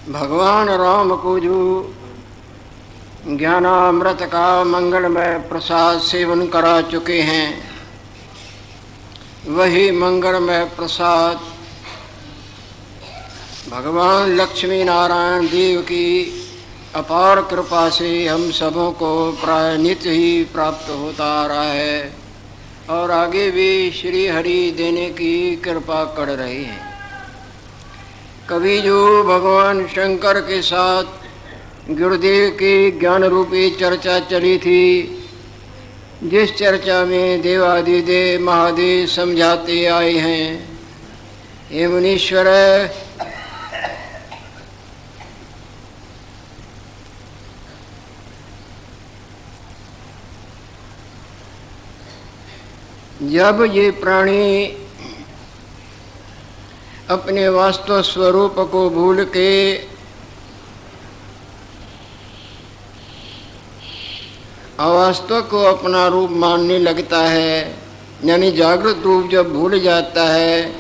भगवान राम को जो ज्ञानामृत का मंगलमय प्रसाद सेवन करा चुके हैं, वही मंगलमय प्रसाद भगवान लक्ष्मी नारायण देव की अपार कृपा से हम सबों को प्राय नित्य ही प्राप्त होता आ रहा है और आगे भी श्री हरि देने की कृपा कर रहे हैं। कभी जो भगवान शंकर के साथ गुरुदेव की ज्ञान रूपी चर्चा चली थी, जिस चर्चा में देवादिदेव महादेव समझाते आए हैं, हे मुनीश्वर, जब ये प्राणी अपने वास्तव स्वरूप को भूल के अवास्तव को अपना रूप मानने लगता है, यानी जागृत रूप जब भूल जाता है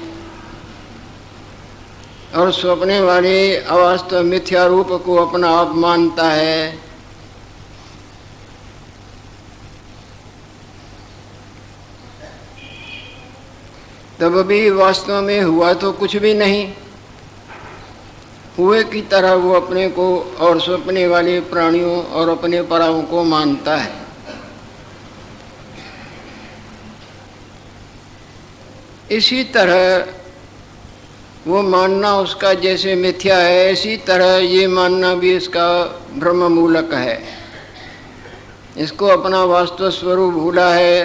और स्वप्ने वाले अवास्तव मिथ्या रूप को अपना आप मानता है, तब भी वास्तव में हुआ तो कुछ भी नहीं। हुए की तरह वो अपने को और स्वप्ने वाले प्राणियों और अपने पराओं को मानता है। इसी तरह वो मानना उसका जैसे मिथ्या है, इसी तरह ये मानना भी इसका भ्रम मूलक है। इसको अपना वास्तव स्वरूप भूला है,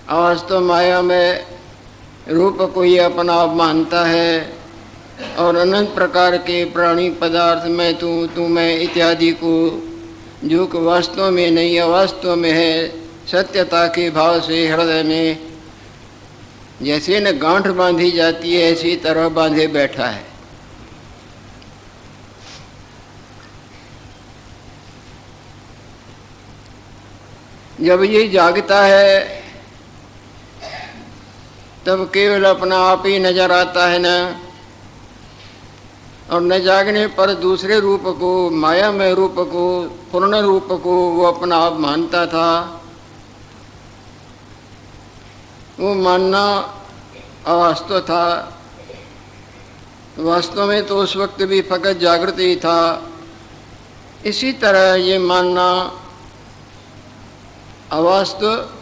अवास्तव माया में रूप को ये अपना आप मानता है और अनंत प्रकार के प्राणी पदार्थ मैं तू मैं इत्यादि को, जो कि वास्तव में नहीं अवास्तव में है, सत्यता के भाव से हृदय में जैसे न गांठ बांधी जाती है, ऐसी तरह बांधे बैठा है। जब ये जागता है तब केवल अपना आप ही नजर आता है ना, और न जागने पर दूसरे रूप को, मायामय रूप को, पूर्ण रूप को वो अपना आप मानता था। वो मानना अवास्तव था। वास्तव में तो उस वक्त भी फकत जागृत ही था। इसी तरह ये मानना अवास्तव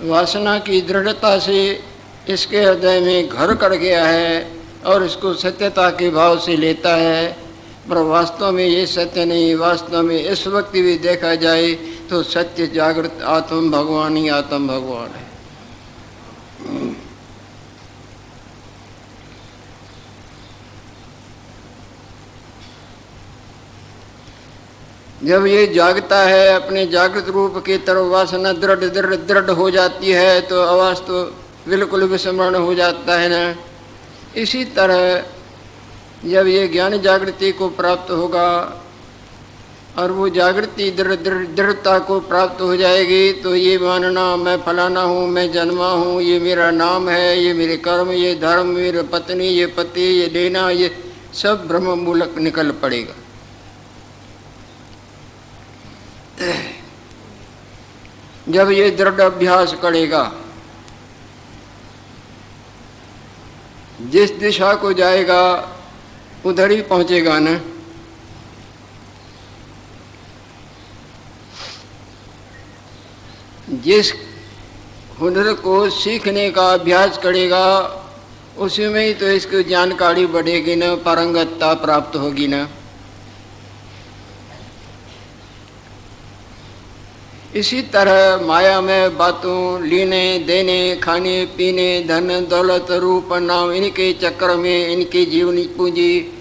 वासना की दृढ़ता से इसके हृदय में घर कर गया है और इसको सत्यता के भाव से लेता है, पर वास्तव में ये सत्य नहीं। वास्तव में इस वक्त भी देखा जाए तो सत्य जागृत आत्म भगवान ही आत्म भगवान है। जब ये जागता है, अपने जागृत रूप की तरफ वासना दृढ़ दृढ़ दृढ़ हो जाती है तो अवास्तव बिल्कुल विस्मरण हो जाता है ना। इसी तरह जब ये ज्ञान जागृति को प्राप्त होगा और वो जागृति दृढ़ता को प्राप्त हो जाएगी तो ये मानना मैं फलाना हूँ, मैं जन्मा हूँ, ये मेरा नाम है, ये मेरे कर्म, ये धर्म, मेरे पत्नी, ये पति, ये लेना, ये सब भ्रम मूलक निकल पड़ेगा। जब ये दृढ़ अभ्यास करेगा, जिस दिशा को जाएगा उधर ही पहुंचेगा ना। जिस हुनर को सीखने का अभ्यास करेगा उसी में ही तो इसकी जानकारी बढ़ेगी ना, पारंगतता प्राप्त होगी ना। इसी तरह माया में बातों, लेने देने, खाने पीने, धन दौलत, रूप नाम, इनके चक्कर में इनकी जीवनी पूंजी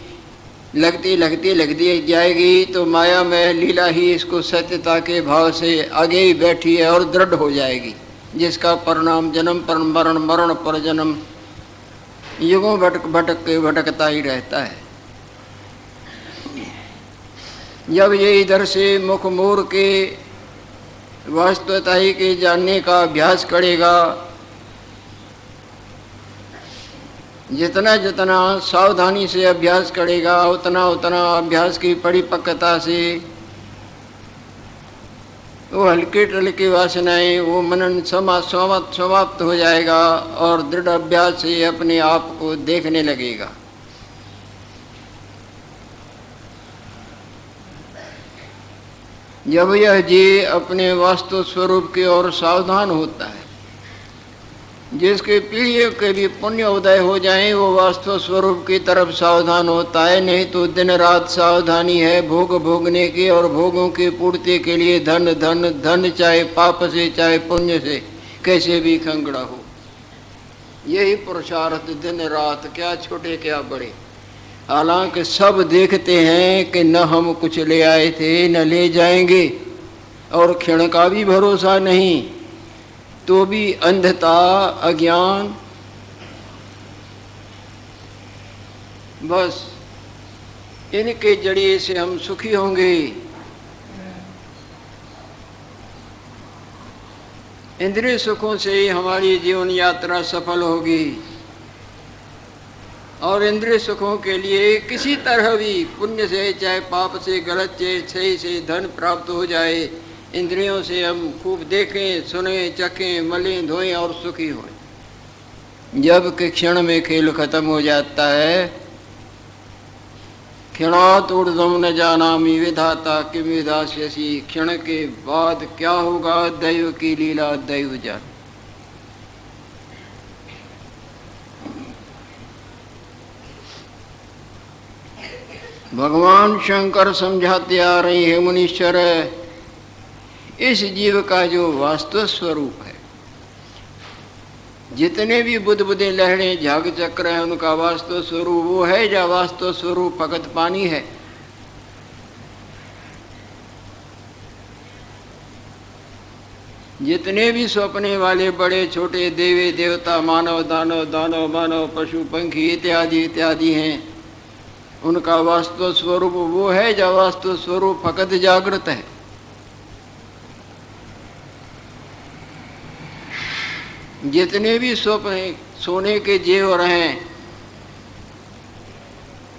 लगती जाएगी तो माया में लीला ही इसको सत्यता के भाव से आगे ही बैठी है और दृढ़ हो जाएगी, जिसका परिणाम जन्म पर मरण, मरण पर जन्म, युगों भटकता ही रहता है। जब ये इधर से मुख मोड़ के वास्तवता ही के जानने का अभ्यास करेगा जितना जितना सावधानी से अभ्यास करेगा उतना उतना अभ्यास की परिपक्वता से वो हल्के टल्के वासनाएं वो मनन समाप्त हो जाएगा और दृढ़ अभ्यास से अपने आप को देखने लगेगा। जब यह जीव अपने वास्तु स्वरूप की ओर सावधान होता है, जिसके पीढ़ियों के भी पुण्य उदय हो जाए वो वास्तव स्वरूप की तरफ सावधान होता है। नहीं तो दिन रात सावधानी है भोग भोगने की और भोगों की पूर्ति के लिए धन धन धन, चाहे पाप से चाहे पुण्य से कैसे भी खंगड़ा हो। यही पुरुषार्थ दिन रात, क्या छोटे क्या बड़े। हालांकि सब देखते हैं कि न हम कुछ ले आए थे न ले जाएंगे और क्षण का भी भरोसा नहीं, तो भी अंधता अज्ञान, बस इनके जरिए से हम सुखी होंगे। इंद्रिय सुखों से ही हमारी जीवन यात्रा सफल होगी और इंद्रिय सुखों के लिए किसी तरह भी पुण्य से चाहे पाप से गलत से सही से धन प्राप्त हो जाए, इंद्रियों से हम खूब देखें सुने चखें मलें धोएं और सुखी हों। जब कि क्षण में खेल खत्म हो जाता है। क्षणात् ऊर्ध्वं न जानामि विधाता किम विधास्यसि, क्षण के बाद क्या होगा दैव की लीला दैव जाने। भगवान शंकर समझाते आ रहे हैं मुनीश्वर, इस जीव का जो वास्तव स्वरूप है, जितने भी बुद्ध बुद्धे लहरें झाग चक्र हैं उनका वास्तव स्वरूप वो है या वास्तव स्वरूप फकत पानी है। जितने भी सपने वाले बड़े छोटे देवी देवता मानव दानव दानव मानव पशु पंखी इत्यादि इत्यादि हैं, उनका वास्तव स्वरूप वो है या वास्तव स्वरूप फकत जागृत है। जितने भी स्वप्न सोने के जेवर हैं,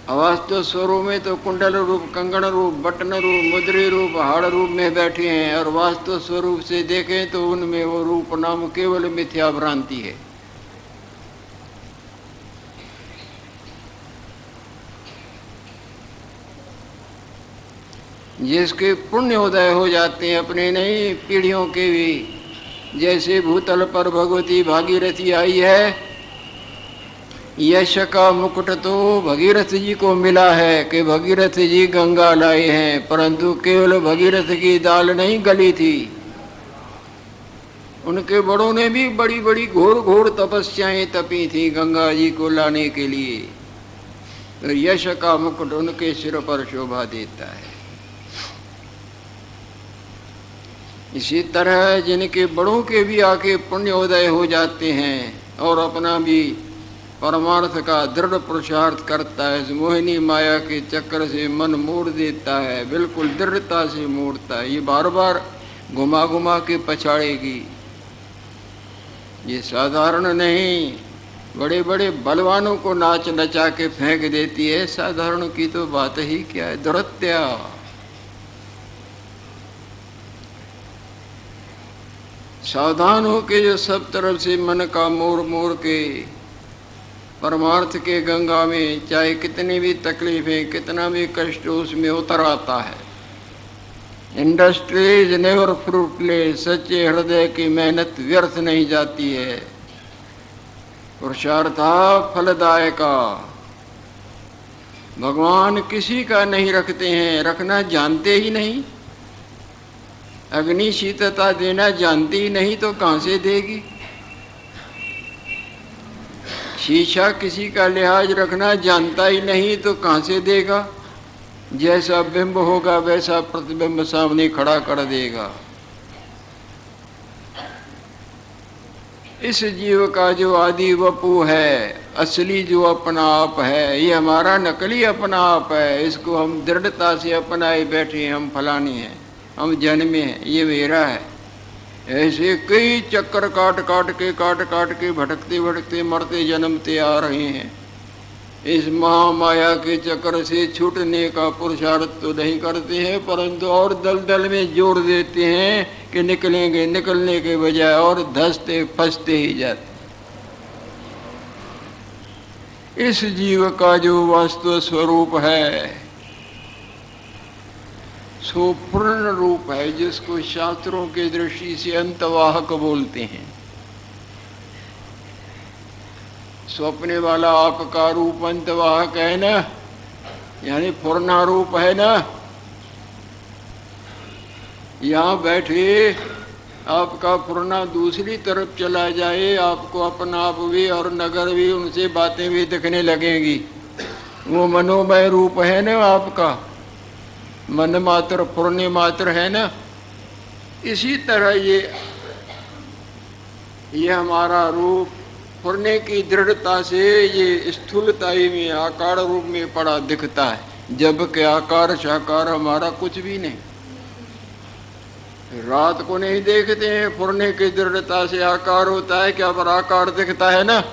अवास्तव स्वरूप में तो कुंडल रूप कंगन रूप बटन रूप मुद्री रूप हाड़ रूप में बैठे हैं और वास्तव स्वरूप से देखें तो उनमें वो रूप नाम केवल मिथ्या भ्रांति है। जिसके पुण्य उदय हो जाते हैं अपने नहीं पीढ़ियों के भी, जैसे भूतल पर भगवती भागीरथी आई है, यश का मुकुट तो भगीरथ जी को मिला है कि भगीरथ जी गंगा लाए हैं, परंतु केवल भगीरथ की दाल नहीं गली थी। उनके बड़ों ने भी बड़ी बड़ी घोर घोर तपस्याएं तपी थी गंगा जी को लाने के लिए। तो यश का मुकुट उनके सिर पर शोभा देता है। इसी तरह जिनके बड़ों के भी आके पुण्य उदय हो जाते हैं और अपना भी परमार्थ का दृढ़ पुरुषार्थ करता है, इस मोहिनी माया के चक्कर से मन मोड़ देता है, बिल्कुल दृढ़ता से मोड़ता है। ये बार बार घुमा घुमा के पछाड़ेगी, ये साधारण नहीं। बड़े बड़े बलवानों को नाच नचा के फेंक देती है, साधारण की तो बात ही क्या है। दुरत्या सावधान हो के जो सब तरफ से मन का मोड़ मोड़ के परमार्थ के गंगा में चाहे कितनी भी तकलीफें कितना भी कष्ट उसमें उतर आता है। इंडस्ट्री इज नेवर फ्रूटलेस, सच्चे हृदय की मेहनत व्यर्थ नहीं जाती है। पुरुषार्था फलदायका, भगवान किसी का नहीं रखते हैं, रखना जानते ही नहीं। अग्नि शीतलता देना जानती ही नहीं तो कहाँ से देगी। शीशा किसी का लिहाज रखना जानता ही नहीं तो कहाँ से देगा। जैसा बिंब होगा वैसा प्रतिबिंब सामने खड़ा कर देगा। इस जीव का जो आदि वपु है, असली जो अपना आप है, ये हमारा नकली अपना आप है। इसको हम दृढ़ता से अपनाए बैठे, हम फलानी हैं, हम जन्मे हैं, ये मेरा है। ऐसे कई चक्कर काट काट के भटकते भटकते मरते जन्मते आ रहे हैं। इस महामाया के चक्र से छूटने का पुरुषार्थ तो नहीं करते हैं, परंतु और दलदल में जोड़ देते हैं कि निकलेंगे, निकलने के बजाय और धंसते फंसते ही जाते। इस जीव का जो वास्तव स्वरूप है सो पूर्ण रूप है, जिसको शास्त्रों के दृष्टि से अंतवाहक बोलते हैं। स्वप्ने वाला आपका रूप अंतवाहक है ना, यानी पूर्ण रूप है ना। यहाँ बैठे आपका पूर्णा दूसरी तरफ चला जाए, आपको अपना आप भी और नगर भी, उनसे बातें भी दिखने लगेंगी। वो मनोमय रूप है ना आपका, मन मात्र पूर्ण मात्र है ना। इसी तरह ये हमारा रूप पूर्ण की दृढ़ता से ये स्थूलताई में आकार रूप में पड़ा दिखता है, जबकि आकार साकार हमारा कुछ भी नहीं। रात को नहीं देखते हैं, पूर्ण की दृढ़ता से आकार होता है, क्या पर आकार दिखता है ना।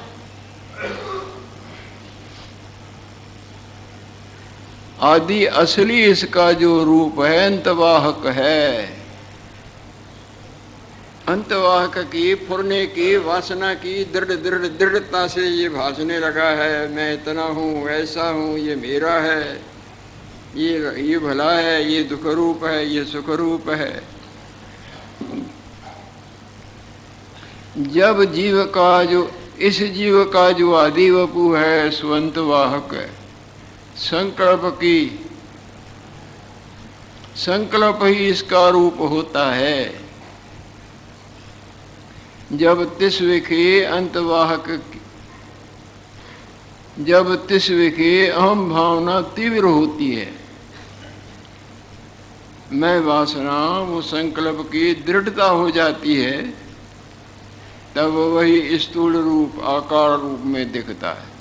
आदि असली इसका जो रूप है अंतवाहक है। अंतवाहक की पूर्ण की वासना की दृढ़ता से ये भासने लगा है, मैं इतना हूँ, ऐसा हूँ, ये मेरा है, ये भला है, ये दुख रूप है, ये सुख रूप है। जब जीव का जो इस जीव का जो आदि वपु है सो अंतवाहक है। संकल्प ही इसका रूप होता है। जब तिस्व के अंतवाहक जब तिस्व के अहम भावना तीव्र होती है, मैं वासना वो संकल्प की दृढ़ता हो जाती है, तब वही स्थूल रूप आकार रूप में दिखता है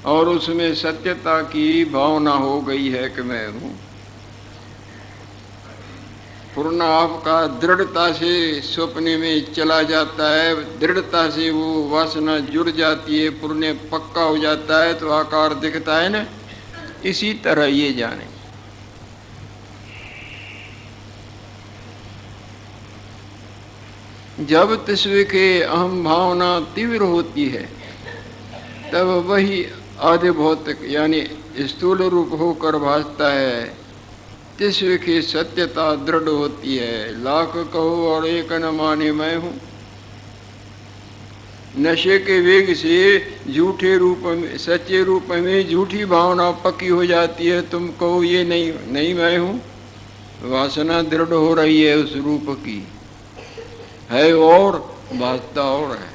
और उसमें सत्यता की भावना हो गई है कि मैं हूँ। पूर्ण आपका दृढ़ता से सपने में चला जाता है, दृढ़ता से वो वासना जुड़ जाती है, पूर्ण पक्का हो जाता है तो आकार दिखता है ना। इसी तरह ये जाने जब तिस्व के अहम भावना तीव्र होती है, तब वही आदि भौतिक यानी स्थूल रूप होकर भासता है। तिस्व की सत्यता दृढ़ होती है। लाख कहो और एक न माने मैं हूँ। नशे के वेग से झूठे रूप में सच्चे रूप में झूठी भावना पक्की हो जाती है। तुम कहो ये नहीं मैं हूँ, वासना दृढ़ हो रही है उस रूप की, है और वास्तव और है।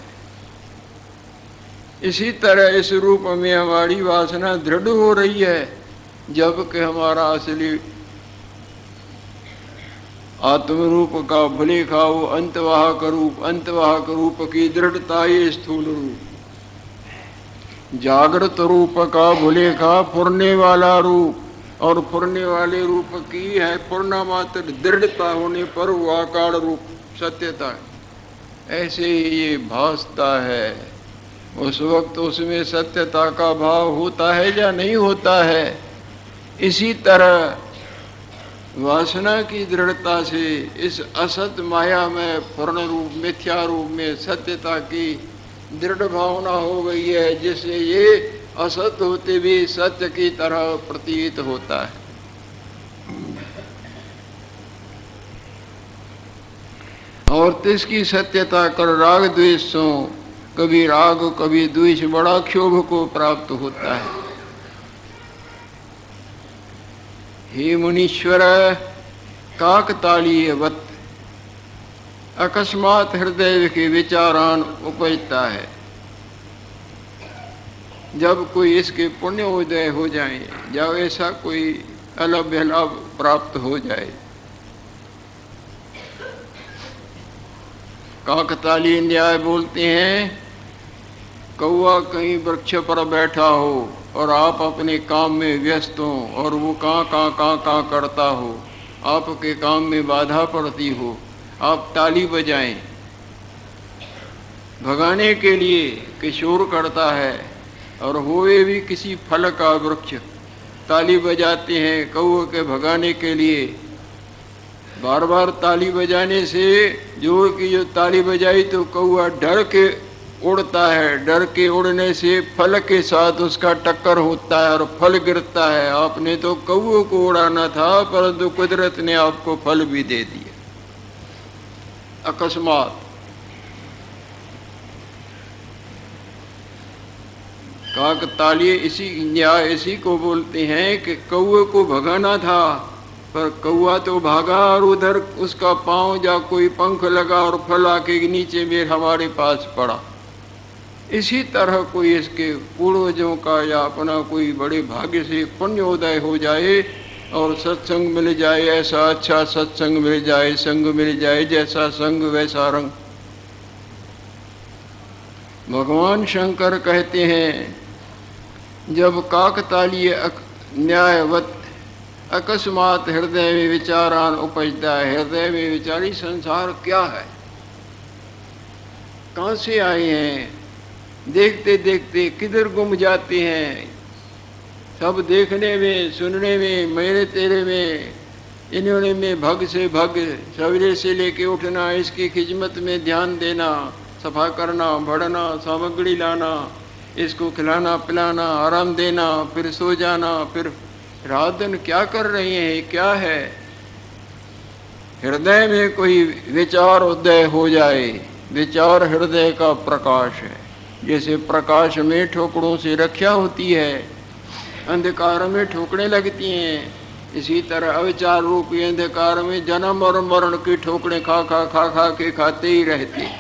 इसी तरह इस रूप में हमारी वासना दृढ़ हो रही है, जबकि हमारा असली आत्म रूप का भले खाओ अंतवाहक रूप की दृढ़ता ये स्थूल रूप, जागृत रूप का भले खा फुरने वाला रूप, और फुरने वाले रूप की है पूर्ण मात्र दृढ़ता होने पर वो आकार रूप सत्यता है। ऐसे ही ये भासता है। उस वक्त उसमें सत्यता का भाव होता है या नहीं होता है। इसी तरह वासना की दृढ़ता से इस असत माया में पूर्ण रूप मिथ्या रूप में सत्यता की दृढ़ भावना हो गई है, जिससे ये असत होते भी सत्य की तरह प्रतीत होता है। और तिसकी सत्यता कर राग द्वेषों, कभी राग कभी द्वेष बड़ा क्षोभ को प्राप्त होता है। हे मुनीश्वर, काकतालीयवत अकस्मात हृदय के विचारान उपजता है। जब कोई इसके पुण्योदय हो जाए, जब ऐसा कोई अलभ्य लाभ प्राप्त हो जाए। काकतालीय न्याय बोलते हैं, कौआ कहीं वृक्ष पर बैठा हो और आप अपने काम में व्यस्त हो और वो कहाँ करता हो, आपके काम में बाधा पड़ती हो, आप ताली बजाएं, भगाने के लिए कि शोर करता है, और होए भी किसी फल का वृक्ष, ताली बजाते हैं कौवे के भगाने के लिए। बार बार ताली बजाने से जो ताली बजाई तो कौवा डर के उड़ता है, डर के उड़ने से फल के साथ उसका टक्कर होता है और फल गिरता है। आपने तो कौवे को उड़ाना था, परंतु कुदरत ने आपको फल भी दे दिए अकस्मात। काकतालीय इसी न्याय इसी को बोलते हैं कि कौवे को भगाना था, पर कौवा तो भागा और उधर उसका पांव जा कोई पंख लगा और फल आके नीचे में हमारे पास पड़ा। इसी तरह कोई इसके पूर्वजों का या अपना कोई बड़े भाग्य से पुण्योदय हो जाए और सत्संग मिल जाए, ऐसा अच्छा सत्संग मिल जाए, संग मिल जाए, जैसा संग वैसा रंग। भगवान शंकर कहते हैं, जब काकतालीय न्यायवत अकस्मात हृदय में विचारान उपजता है। हृदय में विचारी संसार क्या है, कहाँ से आए हैं, देखते देखते किधर गुम जाते हैं। सब देखने में, सुनने में, मेरे तेरे में, इन्होंने में भग से भग, सवेरे से लेके उठना, इसकी खिदमत में ध्यान देना, सफा करना, बढ़ना, सामग्री लाना, इसको खिलाना पिलाना, आराम देना, फिर सो जाना, फिर रात दिन क्या कर रहे हैं, क्या है। हृदय में कोई विचार उदय हो जाए। विचार हृदय का प्रकाश है। जैसे प्रकाश में ठोकरों से रक्षा होती है, अंधकार में ठोकरें लगती हैं, इसी तरह अविचार रूपी अंधकार में जन्म और मरण की ठोकरें खा खा के खाते ही रहते।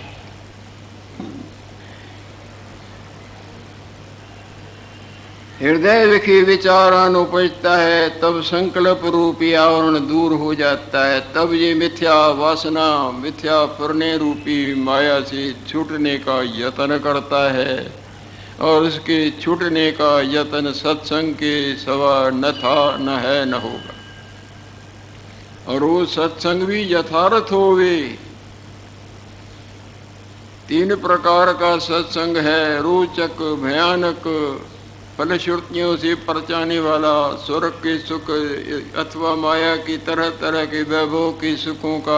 हृदय विखी विचारान उपजता है, तब संकल्प रूपी आवरण दूर हो जाता है। तब ये मिथ्या वासना, मिथ्या फुरने रूपी माया से छूटने का यत्न करता है, और उसके छूटने का यत्न सत्संग के सवा न था, न है, न होगा। और वो सत्संग भी यथार्थ होवे। 3 प्रकार का सत्संग है, रोचक, भयानक, फलश्रुतियों से परचाने वाला, स्वर्ग के सुख अथवा माया की तरह तरह के वैभव के सुखों का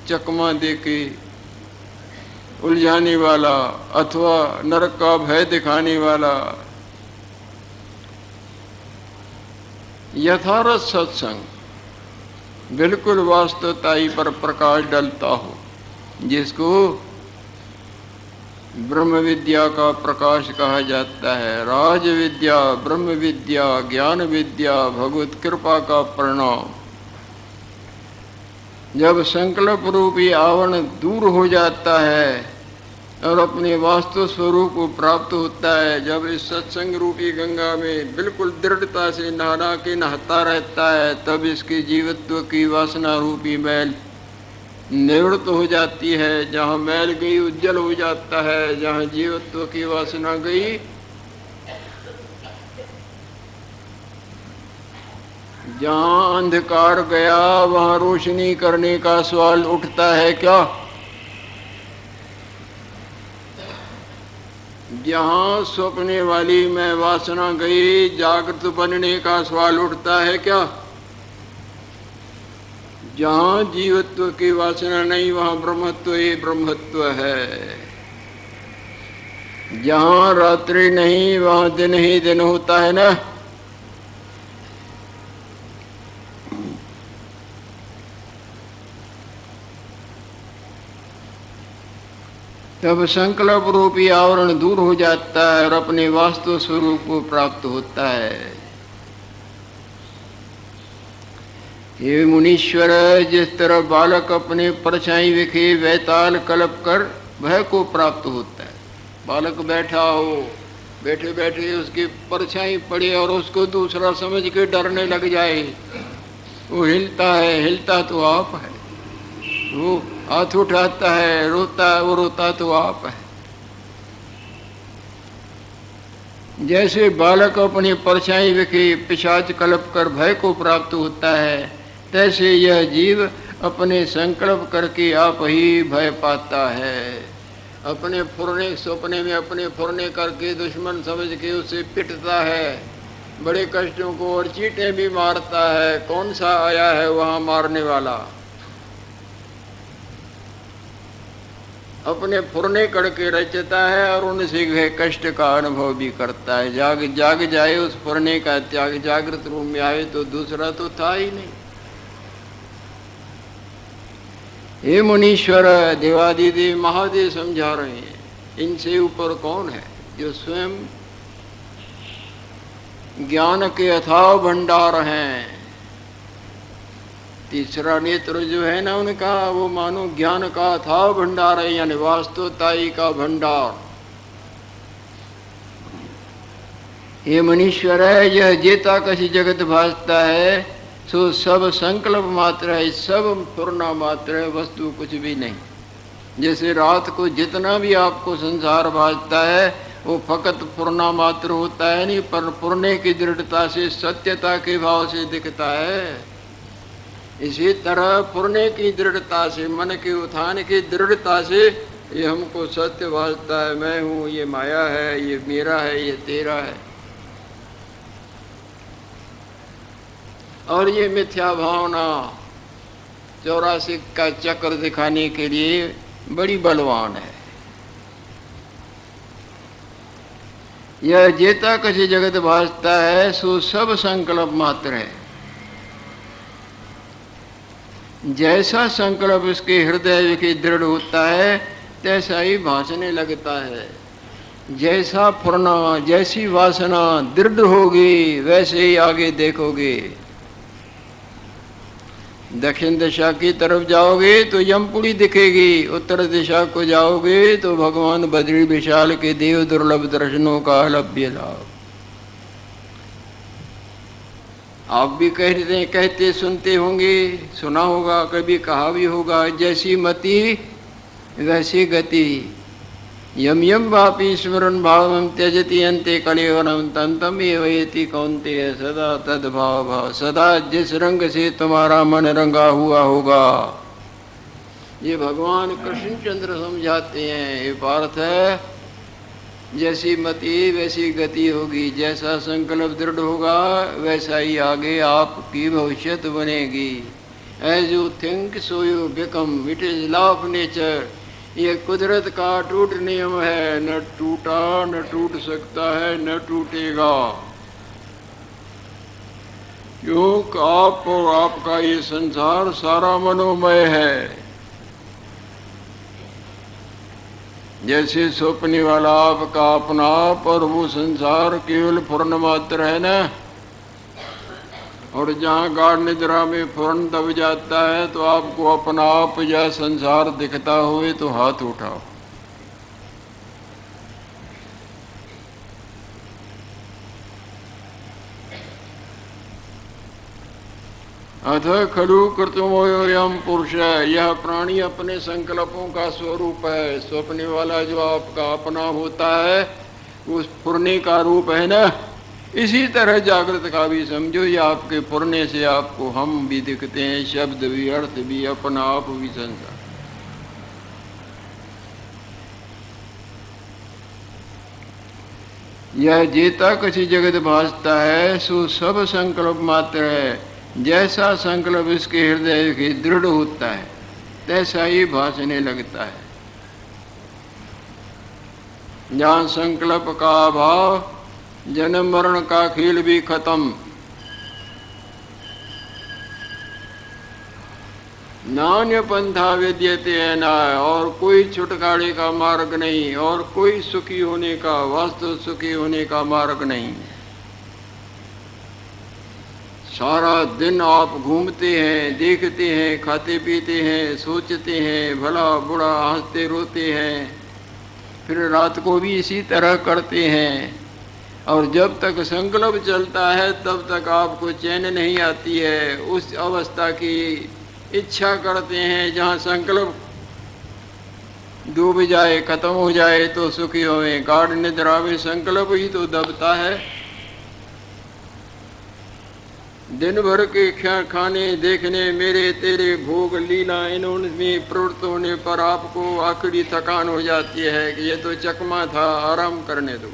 चकमा देके उलझाने वाला, अथवा नरक का भय दिखाने वाला। यथार्थ सत्संग बिल्कुल वास्तवताई पर प्रकाश डालता हो, जिसको ब्रह्म विद्या का प्रकाश कहा जाता है। राज विद्या, ब्रह्म विद्या, ज्ञान विद्या, भगवत कृपा का परिणाम। जब संकल्प रूपी आवरण दूर हो जाता है और अपने वास्तव स्वरूप को प्राप्त होता है, जब इस सत्संग रूपी गंगा में बिल्कुल दृढ़ता से नहा के नहाता रहता है, तब इसके जीवत्व की वासना रूपी मैल निवृत्त हो जाती है। जहाँ मैल गई उज्जवल हो जाता है, जहाँ जीवत्व की वासना गई जहाँ अंधकार गया, वहाँ रोशनी करने का सवाल उठता है क्या? जहाँ स्वप्ने वाली मैं वासना गई, जागृत बनने का सवाल उठता है क्या? जहाँ जीवत्व की वासना नहीं, वहाँ ब्रह्मत्व ही ब्रह्मत्व है। जहाँ रात्रि नहीं, वहाँ दिन ही दिन होता है ना। तब संकल्प रूपी आवरण दूर हो जाता है और अपने वास्तव स्वरूप को प्राप्त होता है। ये मुनीश्वर, जिस तरह बालक अपने परछाई विखे वैताल कल्प कर भय को प्राप्त होता है। बालक बैठा हो, बैठे बैठे उसकी परछाई पड़े और उसको दूसरा समझ के डरने लग जाए, वो हिलता है, हिलता तो आप है। वो हाथ उठाता है, रोता है, वो रोता तो आप है। जैसे बालक अपनी परछाई विखे पिशाच कल्प कर भय को प्राप्त होता है, तैसे यह जीव अपने संकल्प करके आप ही भय पाता है। अपने फुरने, सपने में अपने फुरने करके दुश्मन समझ के उसे पिटता है, बड़े कष्टों को और चींटे भी मारता है। कौन सा आया है वहां मारने वाला? अपने फुरने करके रचता है और उनसे वह कष्ट का अनुभव भी करता है। जाग जाए उस फुरने का त्याग, जागृत रूप में आए तो दूसरा तो था ही नहीं। हे मुनीश्वर, देवादिदेव महादेव समझा रहे हैं, इनसे ऊपर कौन है जो स्वयं ज्ञान के अथाह भंडार हैं। तीसरा नेत्र जो है ना उनका, वो मानो ज्ञान का अथाह भंडार है, यानी वास्तवताई का भंडार। ये मनीश्वर है, यह जेता कसी जगत भासता है, सो सब संकल्प मात्र है, सब पूर्णा मात्र है, वस्तु कुछ भी नहीं। जैसे रात को जितना भी आपको संसार भासता है वो फकत पूर्णा मात्र होता है नहीं, पर पूर्णे की दृढ़ता से, सत्यता के भाव से दिखता है। इसी तरह पूर्णे की दृढ़ता से, मन के उत्थान की दृढ़ता से ये हमको सत्य भासता है। मैं हूँ, ये माया है, ये मेरा है, ये तेरा है। और ये मिथ्या भावना 84 का चक्र दिखाने के लिए बड़ी बलवान है। यह जेता कसी जगत भासता है, सो सब संकल्प मात्र है। जैसा संकल्प इसके हृदय के दृढ़ होता है तैसा ही भासने लगता है। जैसा फुरना, जैसी वासना दृढ़ होगी वैसे ही आगे देखोगे। दक्षिण दिशा की तरफ जाओगे तो यमपुरी दिखेगी, उत्तर दिशा को जाओगे तो भगवान बद्री विशाल के देव दुर्लभ दर्शनों का अलभ्य लाभ। आप भी कहते सुनते होंगे, सुना होगा, कभी कहा भी होगा, जैसी मति वैसी गति। यम यम वापी स्मरण भावम त्यजति अंते कलेवरम तंतम एवयति कौन्तेय सदा तद भाव भाव। सदा जिस रंग से तुम्हारा मन रंगा हुआ होगा। ये भगवान कृष्णचंद्र समझाते हैं। ये पार्थ है, जैसी मति वैसी गति होगी, जैसा संकल्प दृढ़ होगा वैसा ही आगे आपकी भविष्यत बनेगी। As you think so you become, it is law of nature. ये कुदरत का टूट नियम है, न टूटा न टूट सकता है, न टूटेगा। क्योंकि आप और आपका ये संसार सारा मनोमय है। जैसे स्वप्ने वाला आपका अपना आप और वो संसार केवल फुरन मात्र है ना। और जहाँ गाढ़ निद्रा में फुरन दब जाता है तो आपको अपना आप या संसार दिखता हुए तो हाथ उठाओ। अथ खलु कृतमोयम पुरुष, यह प्राणी अपने संकल्पों का स्वरूप है। स्वप्ने वाला जो आपका अपना होता है उस फुरने का रूप है ना। इसी तरह जागृत का भी समझो, ये आपके फुरने से आपको हम भी दिखते हैं, शब्द भी, अर्थ भी, अपना आप भी, संसार। यह जेता कसी जगत भासता है, सो सब संकल्प मात्र है। जैसा संकल्प इसके हृदय के दृढ़ होता है तैसा ही भासने लगता है। जहाँ संकल्प का अभाव, जन्म मरण का खेल भी खत्म। नान्य पंथा विद्यते न, और कोई छुटकारे का मार्ग नहीं, और कोई सुखी होने का, वास्तव सुखी होने का मार्ग नहीं। सारा दिन आप घूमते हैं, देखते हैं, खाते पीते हैं, सोचते हैं, भला बुरा, हंसते रोते हैं, फिर रात को भी इसी तरह करते हैं। और जब तक संकल्प चलता है तब तक आपको चैन नहीं आती है। उस अवस्था की इच्छा करते हैं जहाँ संकल्प डूब जाए, खत्म हो जाए तो सुखी होए। गाढ़ निद्रा में संकल्प ही तो दबता है। दिन भर के खाने देखने, मेरे तेरे भोग लीला, इनमें प्रवृत्त होने पर आपको आखिरी थकान हो जाती है कि ये तो चकमा था, आराम करने दो।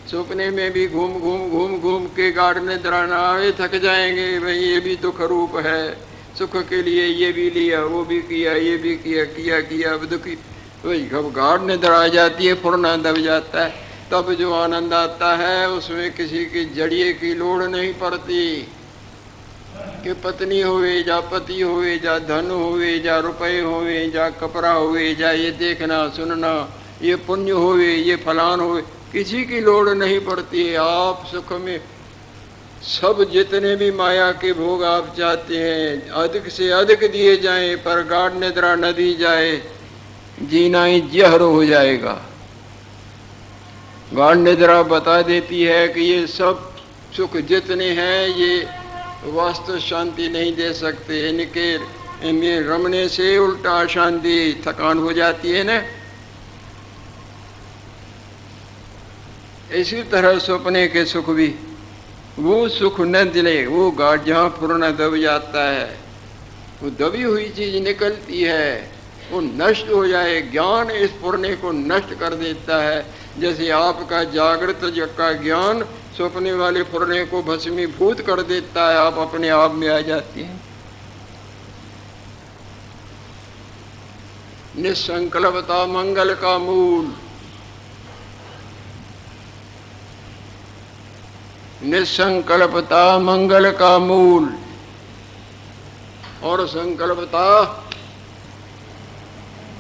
सपने में भी घूम घूम घूम घूम के गाढ़ निद्रा न आए, थक जाएंगे, भाई ये भी दुख रूप है, सुख के लिए ये भी लिया, वो भी किया, ये भी किया, अब दुखी वही कब गाढ़ निद्रा आ जाती है, फुरना दब जाता है, तब जो आनंद आता है उसमें किसी की जड़िए की लोड़ नहीं पड़ती कि पत्नी होवे, जा पति होवे, जा धन होवे, जा रुपए होवे, जा कपड़ा होवे, जा ये देखना सुनना, ये पुण्य होवे, ये फलान होवे, किसी की लोड़ नहीं पड़ती है। आप सुख में सब जितने भी माया के भोग आप चाहते हैं अधिक से अधिक दिए जाएं, पर गाढ़ निद्रा न दी जाए, जीना ही जहर हो जाएगा। गाढ़ निद्रा बता देती है कि ये सब सुख जितने हैं ये वास्तव शांति नहीं दे सकते, इनके रमने से उल्टा अशांति, थकान हो जाती है ना। इसी तरह सपने के सुख भी वो सुख न दिले, वो गाढ़ जहाँ फुरना दब जाता है, वो दबी हुई चीज निकलती है, वो नष्ट हो जाए। ज्ञान इस पुरने को नष्ट कर देता है, जैसे आपका जागृत का ज्ञान सपने वाले पुरने को भस्मीभूत कर देता है, आप अपने आप में आ जाती हैं। निसंकल्पता मंगल का मूल, निसंकल्पता मंगल का मूल, और संकल्पता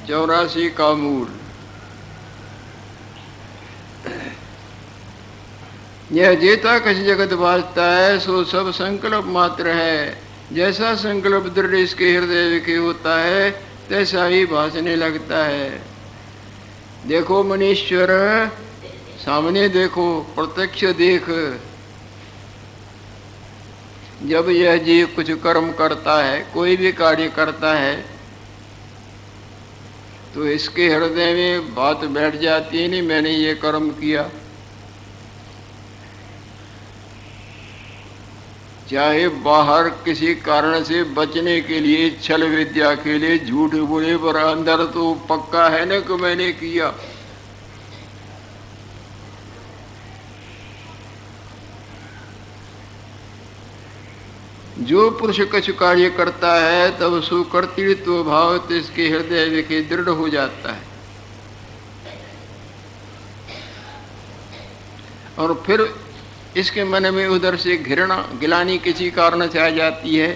84 का मूल। यह जेता कछ जगत भासता है, सो सब संकल्प मात्र है। जैसा संकल्प दृढ़ इसके हृदय विखे होता है, तैसा ही भासने लगता है। देखो मनीश्वर, सामने देखो, प्रत्यक्ष देख। जब यह जीव कुछ कर्म करता है, कोई भी कार्य करता है, तो इसके हृदय में बात बैठ जाती है, नहीं मैंने ये कर्म किया। चाहे बाहर किसी कारण से बचने के लिए, छल विद्या के लिए झूठ बोले, पर अंदर तो पक्का है ना कि मैंने किया। जो पुरुष कुछ कार्य करता है तब सुकर्तृत्व भाव तो इसके हृदय विखे दृढ़ हो जाता है, और फिर इसके मन में उधर से घृणा गिलानी किसी कारण से आ जाती है,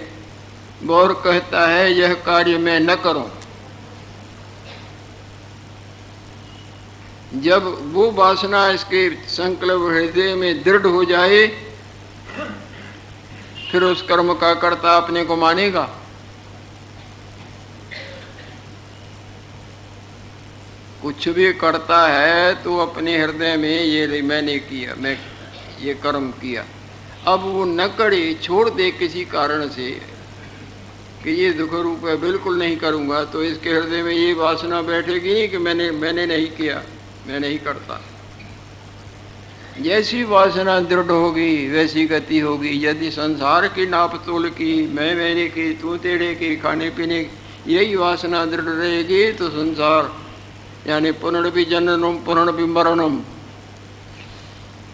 और कहता है यह कार्य मैं न करूं। जब वो वासना इसके संकल्प हृदय में दृढ़ हो जाए, फिर उस कर्म का कर्ता अपने को मानेगा। कुछ भी करता है तो अपने हृदय में ये मैंने किया, मैं ये कर्म किया। अब वो न करे, छोड़ दे किसी कारण से कि ये दुख रूप है, बिल्कुल नहीं करूँगा, तो इसके हृदय में ये वासना बैठेगी नहीं कि मैंने नहीं किया, मैं नहीं करता। जैसी वासना दृढ़ होगी वैसी गति होगी। यदि संसार की नाप तोल की, मैं मेरे की, तू तेरे की, खाने पीने की, यही वासना दृढ़ रहेगी तो संसार यानी पुनरपि जननम पुनरपि मरणम,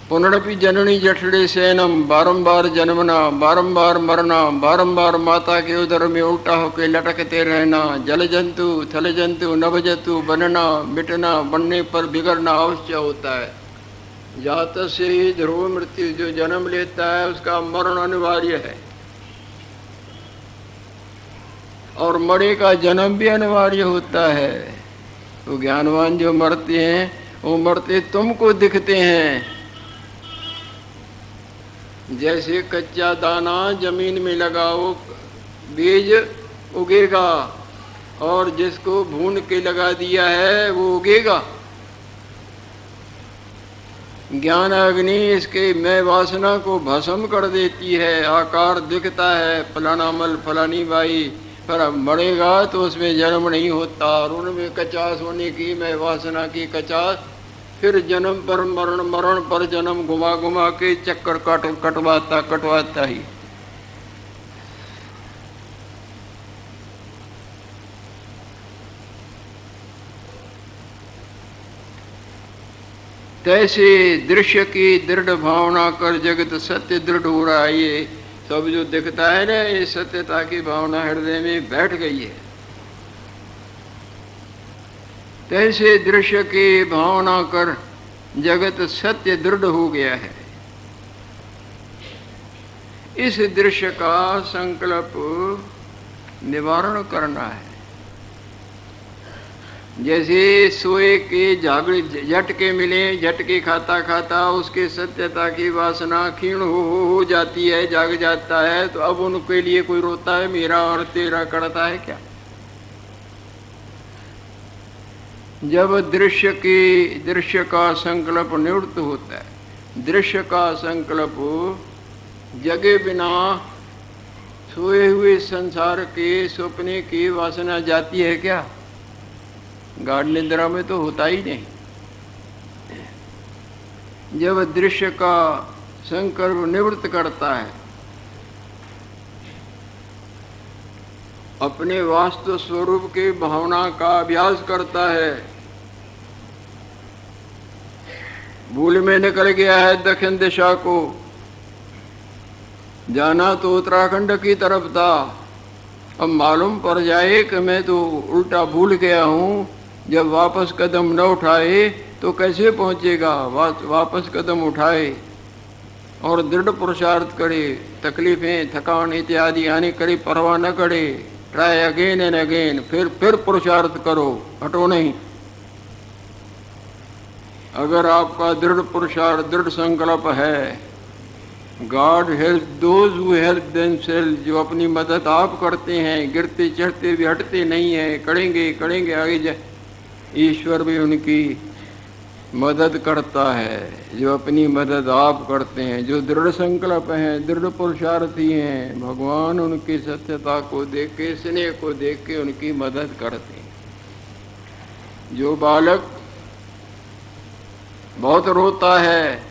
पुनरपि जननी जठरे शयनम, बारंबार जन्मना, बारंबार मरना, बारंबार माता के उदर में उल्टा होकर लटकते रहना, जल जंतु थल जंतु नभ जंतु बनना, मिटना, बनने पर बिगड़ना अवश्य होता है। जात से ही ध्रुव मृत्यु, जो जन्म लेता है उसका मरण अनिवार्य है, और मरे का जन्म भी अनिवार्य होता है। तो ज्ञानवान जो मरते हैं वो मरते तुमको दिखते हैं। जैसे कच्चा दाना जमीन में लगाओ बीज उगेगा, और जिसको भून के लगा दिया है वो उगेगा। ज्ञान अग्नि इसके मैं वासना को भस्म कर देती है। आकार दिखता है फलाना मल फलानी बाई, पर मरेगा तो उसमें जन्म नहीं होता, और उनमें कचास होने की मैं वासना की कचास, फिर जन्म पर मरण, मरण पर जन्म, घुमा घुमा के चक्कर कटवाता ही। तैसे दृश्य की दृढ़ भावना कर जगत सत्य दृढ़ हो रहा है। ये सब जो दिखता है ना, ये सत्यता की भावना हृदय में बैठ गई है। तैसे दृश्य की भावना कर जगत सत्य दृढ़ हो गया है। इस दृश्य का संकल्प निवारण करना है। जैसे सोए के जागृत झटके मिले, झटके खाता खाता उसके सत्यता की वासना क्षीण हो जाती है, जाग जाता है, तो अब उनके लिए कोई रोता है मेरा और तेरा करता है क्या? जब दृश्य का संकल्प निवृत्त होता है, दृश्य का संकल्प जगे बिना सोए हुए संसार के सपने की वासना जाती है क्या? गाढ़ निद्रा में तो होता ही नहीं। जब दृश्य का संकल्प निवृत्त करता है, अपने वास्तव स्वरूप की भावना का अभ्यास करता है। भूल में निकल गया है दक्षिण दिशा को, जाना तो उत्तराखंड की तरफ था, अब मालूम पड़ जाए कि मैं तो उल्टा भूल गया हूँ, जब वापस कदम न उठाए तो कैसे पहुँचेगा? वापस कदम उठाए और दृढ़ पुरुषार्थ करे, तकलीफें थकान इत्यादि आने करी परवाह न करे, ट्राई अगेन एंड अगेन, फिर पुरुषार्थ करो, हटो नहीं। अगर आपका दृढ़ पुरुषार्थ दृढ़ संकल्प है, God help those who help themselves, जो अपनी मदद आप करते हैं, गिरते चढ़ते भी हटते नहीं हैं, करेंगे आगे जाए, ईश्वर भी उनकी मदद करता है। जो अपनी मदद आप करते हैं, जो दृढ़ संकल्प हैं, दृढ़ पुरुषार्थी हैं, भगवान उनकी सत्यता को देख के, स्नेह को देख के उनकी मदद करते हैं। जो बालक बहुत रोता है,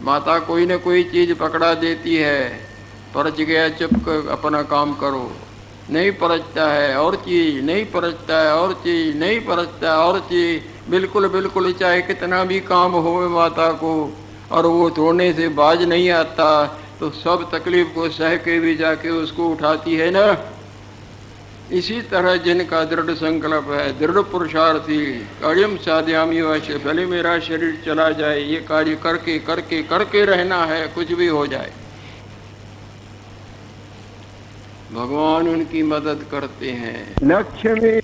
माता कोई न कोई चीज पकड़ा देती है, परच गया चुप कर अपना काम करो, नहीं परचता है और चीज, नहीं परचता है और चीज, नहीं परचता है और चीज, बिल्कुल चाहे कितना भी काम हो माता को, और वो तोड़ने से बाज नहीं आता, तो सब तकलीफ को सह के भी जाके उसको उठाती है ना। इसी तरह जिनका दृढ़ संकल्प है, दृढ़ पुरुषार्थी, कार्यम साध्यामी वैसे, भले मेरा शरीर चला जाए, ये कार्य करके रहना है, कुछ भी हो जाए, भगवान उनकी मदद करते हैं। लक्ष्य में